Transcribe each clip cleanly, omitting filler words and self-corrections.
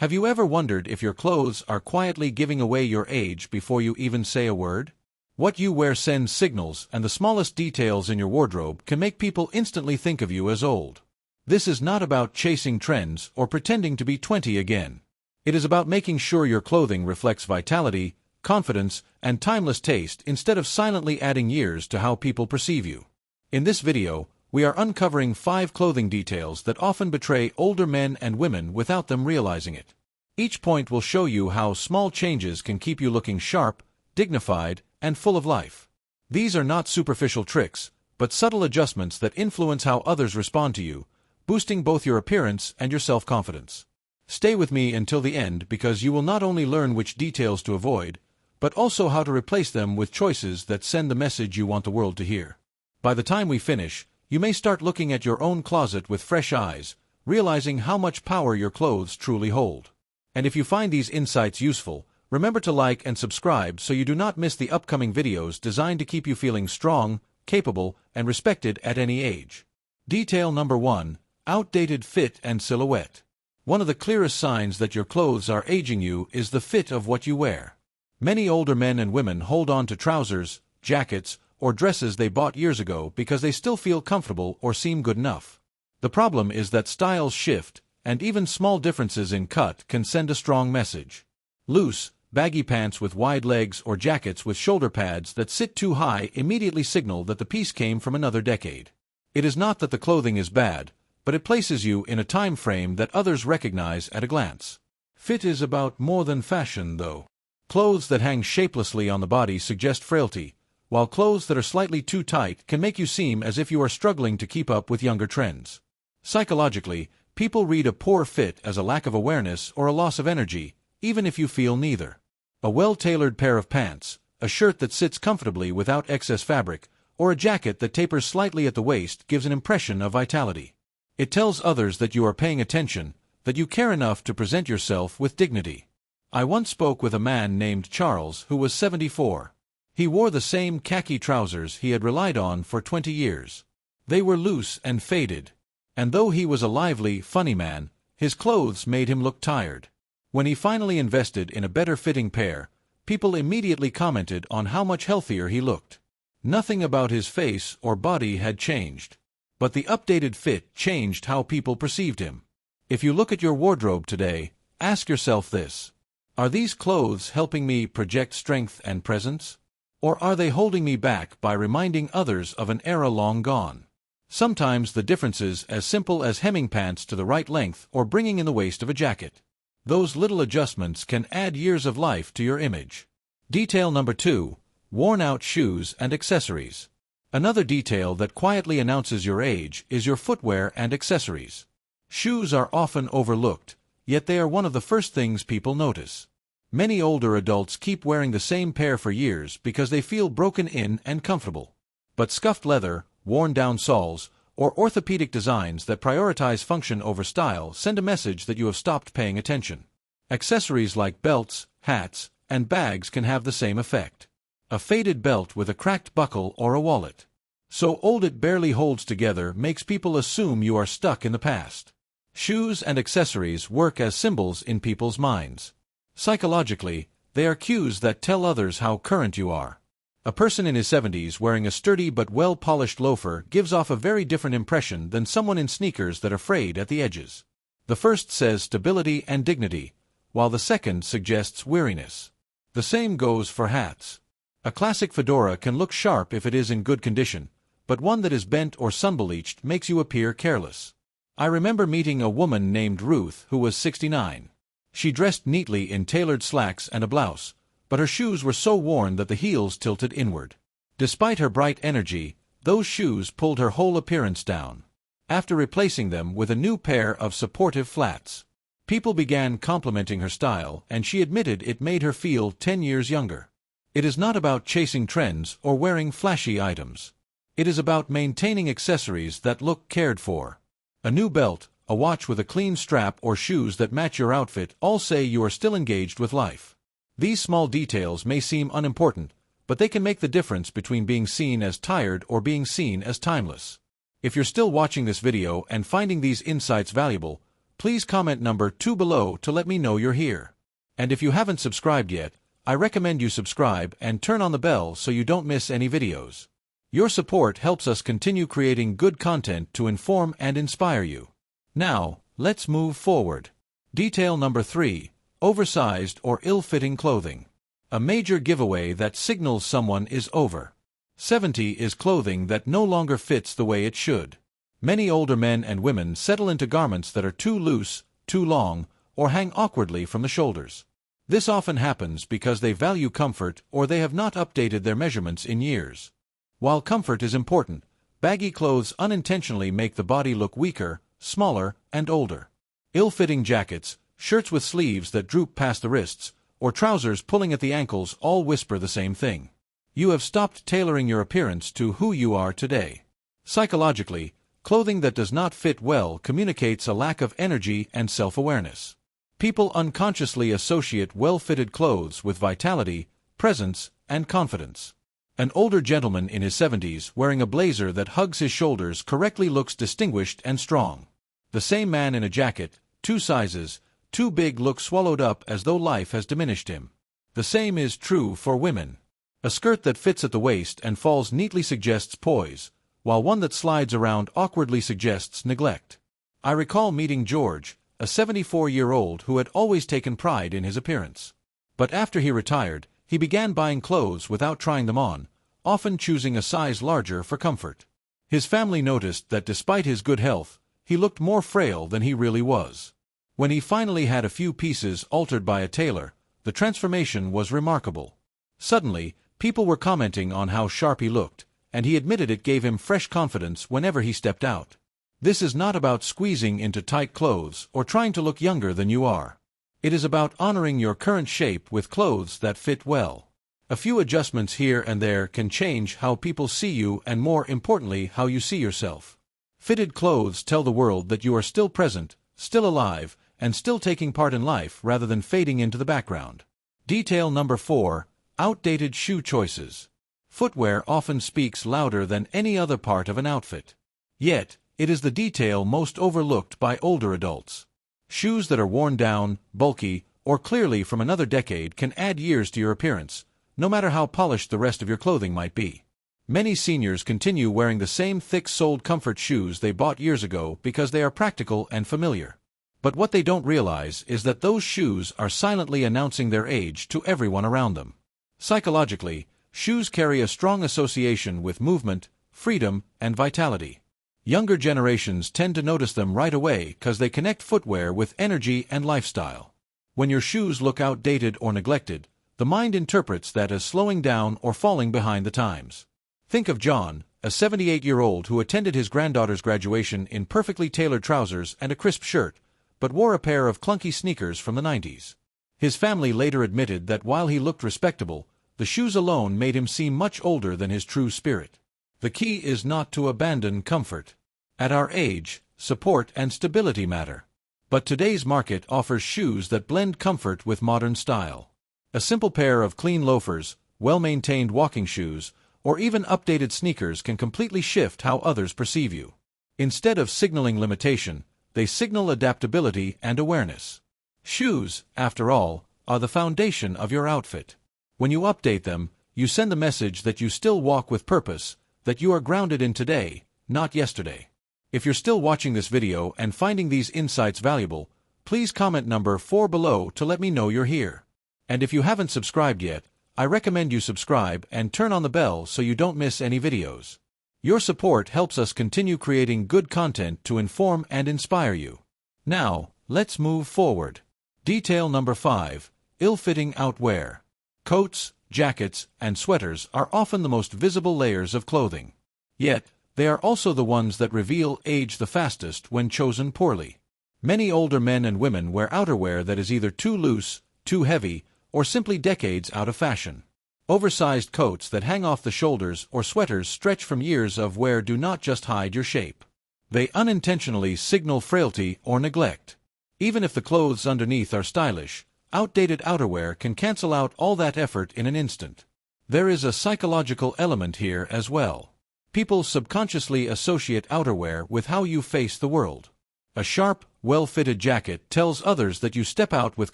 Have you ever wondered if your clothes are quietly giving away your age before you even say a word? What you wear sends signals, and the smallest details in your wardrobe can make people instantly think of you as old. This is not about chasing trends or pretending to be 20 again. It is about making sure your clothing reflects vitality, confidence, and timeless taste instead of silently adding years to how people perceive you. In this video, we are uncovering 5 clothing details that often betray older men and women without them realizing it. Each point will show you how small changes can keep you looking sharp, dignified, and full of life. These are not superficial tricks, but subtle adjustments that influence how others respond to you, boosting both your appearance and your self-confidence. Stay with me until the end because you will not only learn which details to avoid, but also how to replace them with choices that send the message you want the world to hear. By the time we finish, you may start looking at your own closet with fresh eyes, realizing how much power your clothes truly hold. And if you find these insights useful, remember to like and subscribe so you do not miss the upcoming videos designed to keep you feeling strong, capable, and respected at any age. Detail number 1: outdated fit and silhouette. One of the clearest signs that your clothes are aging you is the fit of what you wear. Many older men and women hold on to trousers, jackets, or dresses they bought years ago because they still feel comfortable or seem good enough. The problem is that styles shift, and even small differences in cut can send a strong message. Loose, baggy pants with wide legs or jackets with shoulder pads that sit too high immediately signal that the piece came from another decade. It is not that the clothing is bad, but it places you in a time frame that others recognize at a glance. Fit is about more than fashion, though. Clothes that hang shapelessly on the body suggest frailty, while clothes that are slightly too tight can make you seem as if you are struggling to keep up with younger trends. Psychologically, people read a poor fit as a lack of awareness or a loss of energy, even if you feel neither. A well-tailored pair of pants, a shirt that sits comfortably without excess fabric, or a jacket that tapers slightly at the waist gives an impression of vitality. It tells others that you are paying attention, that you care enough to present yourself with dignity. I once spoke with a man named Charles who was 74. He wore the same khaki trousers he had relied on for 20 years. They were loose and faded, and though he was a lively, funny man, his clothes made him look tired. When he finally invested in a better-fitting pair, people immediately commented on how much healthier he looked. Nothing about his face or body had changed, but the updated fit changed how people perceived him. If you look at your wardrobe today, ask yourself this: are these clothes helping me project strength and presence? Or are they holding me back by reminding others of an era long gone? Sometimes the difference is as simple as hemming pants to the right length or bringing in the waist of a jacket. Those little adjustments can add years of life to your image. Detail number 2: worn-out shoes and accessories. Another detail that quietly announces your age is your footwear and accessories. Shoes are often overlooked, yet they are one of the first things people notice. Many older adults keep wearing the same pair for years because they feel broken in and comfortable. But scuffed leather, worn-down soles, or orthopedic designs that prioritize function over style send a message that you have stopped paying attention. Accessories like belts, hats, and bags can have the same effect. A faded belt with a cracked buckle or a wallet so old it barely holds together makes people assume you are stuck in the past. Shoes and accessories work as symbols in people's minds. Psychologically, they are cues that tell others how current you are. A person in his 70s wearing a sturdy but well-polished loafer gives off a very different impression than someone in sneakers that are frayed at the edges. The first says stability and dignity, while the second suggests weariness. The same goes for hats. A classic fedora can look sharp if it is in good condition, but one that is bent or sun-bleached makes you appear careless. I remember meeting a woman named Ruth who was 69. She dressed neatly in tailored slacks and a blouse, but her shoes were so worn that the heels tilted inward. Despite her bright energy, those shoes pulled her whole appearance down. After replacing them with a new pair of supportive flats, people began complimenting her style, and she admitted it made her feel 10 years younger. It is not about chasing trends or wearing flashy items. It is about maintaining accessories that look cared for. A new belt, a watch with a clean strap, or shoes that match your outfit all say you are still engaged with life. These small details may seem unimportant, but they can make the difference between being seen as tired or being seen as timeless. If you're still watching this video and finding these insights valuable, please comment number 2 below to let me know you're here. And if you haven't subscribed yet, I recommend you subscribe and turn on the bell so you don't miss any videos. Your support helps us continue creating good content to inform and inspire you. Now, let's move forward. Detail number 3. Oversized or ill-fitting clothing. A major giveaway that signals someone is over 70 is clothing that no longer fits the way it should. Many older men and women settle into garments that are too loose, too long, or hang awkwardly from the shoulders. This often happens because they value comfort or they have not updated their measurements in years. While comfort is important, baggy clothes unintentionally make the body look weaker, smaller, and older. Ill-fitting jackets, shirts with sleeves that droop past the wrists, or trousers pulling at the ankles all whisper the same thing. You have stopped tailoring your appearance to who you are today. Psychologically, clothing that does not fit well communicates a lack of energy and self-awareness. People unconsciously associate well-fitted clothes with vitality, presence, and confidence. An older gentleman in his 70s wearing a blazer that hugs his shoulders correctly looks distinguished and strong. The same man in a jacket, 2 sizes, too big looks swallowed up as though life has diminished him. The same is true for women. A skirt that fits at the waist and falls neatly suggests poise, while one that slides around awkwardly suggests neglect. I recall meeting George, a 74-year-old who had always taken pride in his appearance. But after he retired, he began buying clothes without trying them on, often choosing a size larger for comfort. His family noticed that despite his good health, he looked more frail than he really was. When he finally had a few pieces altered by a tailor, the transformation was remarkable. Suddenly, people were commenting on how sharp he looked, and he admitted it gave him fresh confidence whenever he stepped out. This is not about squeezing into tight clothes or trying to look younger than you are. It is about honoring your current shape with clothes that fit well. A few adjustments here and there can change how people see you and, more importantly, how you see yourself. Fitted clothes tell the world that you are still present, still alive, and still taking part in life rather than fading into the background. Detail number 4. Outdated shoe choices. Footwear often speaks louder than any other part of an outfit. Yet, it is the detail most overlooked by older adults. Shoes that are worn down, bulky, or clearly from another decade can add years to your appearance, no matter how polished the rest of your clothing might be. Many seniors continue wearing the same thick-soled comfort shoes they bought years ago because they are practical and familiar. But what they don't realize is that those shoes are silently announcing their age to everyone around them. Psychologically, shoes carry a strong association with movement, freedom, and vitality. Younger generations tend to notice them right away because they connect footwear with energy and lifestyle. When your shoes look outdated or neglected, the mind interprets that as slowing down or falling behind the times. Think of John, a 78-year-old who attended his granddaughter's graduation in perfectly tailored trousers and a crisp shirt, but wore a pair of clunky sneakers from the 90s. His family later admitted that while he looked respectable, the shoes alone made him seem much older than his true spirit. The key is not to abandon comfort. At our age, support and stability matter. But today's market offers shoes that blend comfort with modern style. A simple pair of clean loafers, well-maintained walking shoes, or even updated sneakers can completely shift how others perceive you. Instead of signaling limitation, they signal adaptability and awareness. Shoes, after all, are the foundation of your outfit. When you update them, you send the message that you still walk with purpose, that you are grounded in today, not yesterday. If you're still watching this video and finding these insights valuable, please comment number 4 below to let me know you're here. And if you haven't subscribed yet, I recommend you subscribe and turn on the bell so you don't miss any videos. Your support helps us continue creating good content to inform and inspire you. Now, let's move forward. Detail number 5. Ill-fitting outwear. Coats, jackets, and sweaters are often the most visible layers of clothing. Yet, they are also the ones that reveal age the fastest when chosen poorly. Many older men and women wear outerwear that is either too loose, too heavy, or simply decades out of fashion. Oversized coats that hang off the shoulders or sweaters stretched from years of wear do not just hide your shape. They unintentionally signal frailty or neglect. Even if the clothes underneath are stylish, outdated outerwear can cancel out all that effort in an instant. There is a psychological element here as well. People subconsciously associate outerwear with how you face the world. A sharp, well-fitted jacket tells others that you step out with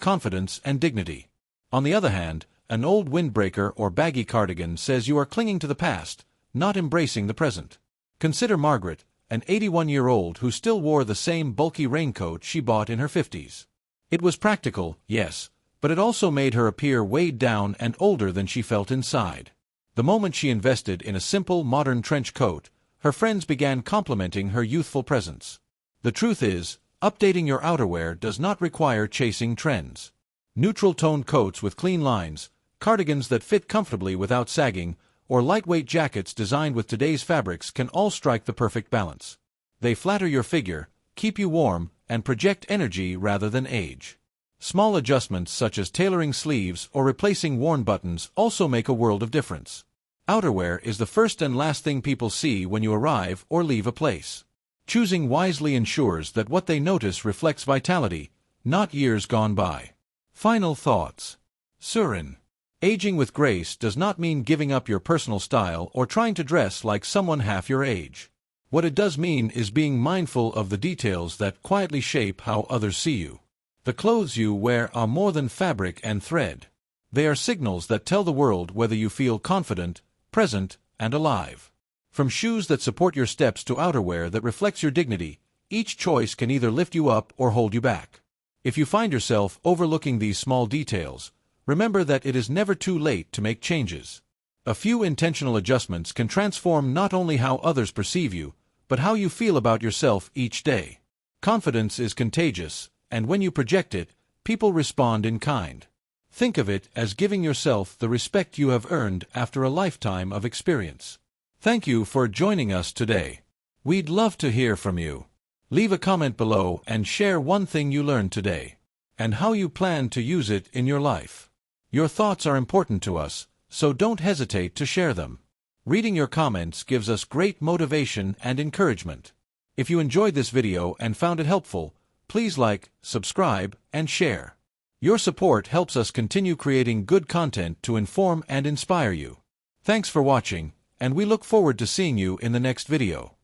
confidence and dignity. On the other hand, an old windbreaker or baggy cardigan says you are clinging to the past, not embracing the present. Consider Margaret, an 81-year-old who still wore the same bulky raincoat she bought in her 50s. It was practical, yes, but it also made her appear weighed down and older than she felt inside. The moment she invested in a simple, modern trench coat, her friends began complimenting her youthful presence. The truth is, updating your outerwear does not require chasing trends. Neutral-toned coats with clean lines, cardigans that fit comfortably without sagging, or lightweight jackets designed with today's fabrics can all strike the perfect balance. They flatter your figure, keep you warm, and project energy rather than age. Small adjustments such as tailoring sleeves or replacing worn buttons also make a world of difference. Outerwear is the first and last thing people see when you arrive or leave a place. Choosing wisely ensures that what they notice reflects vitality, not years gone by. Final thoughts. Surin. Aging with grace does not mean giving up your personal style or trying to dress like someone half your age. What it does mean is being mindful of the details that quietly shape how others see you. The clothes you wear are more than fabric and thread. They are signals that tell the world whether you feel confident, present, and alive. From shoes that support your steps to outerwear that reflects your dignity, each choice can either lift you up or hold you back. If you find yourself overlooking these small details, remember that it is never too late to make changes. A few intentional adjustments can transform not only how others perceive you, but how you feel about yourself each day. Confidence is contagious, and when you project it, people respond in kind. Think of it as giving yourself the respect you have earned after a lifetime of experience. Thank you for joining us today. We'd love to hear from you. Leave a comment below and share one thing you learned today, and how you plan to use it in your life. Your thoughts are important to us, so don't hesitate to share them. Reading your comments gives us great motivation and encouragement. If you enjoyed this video and found it helpful, please like, subscribe, and share. Your support helps us continue creating good content to inform and inspire you. Thanks for watching, and we look forward to seeing you in the next video.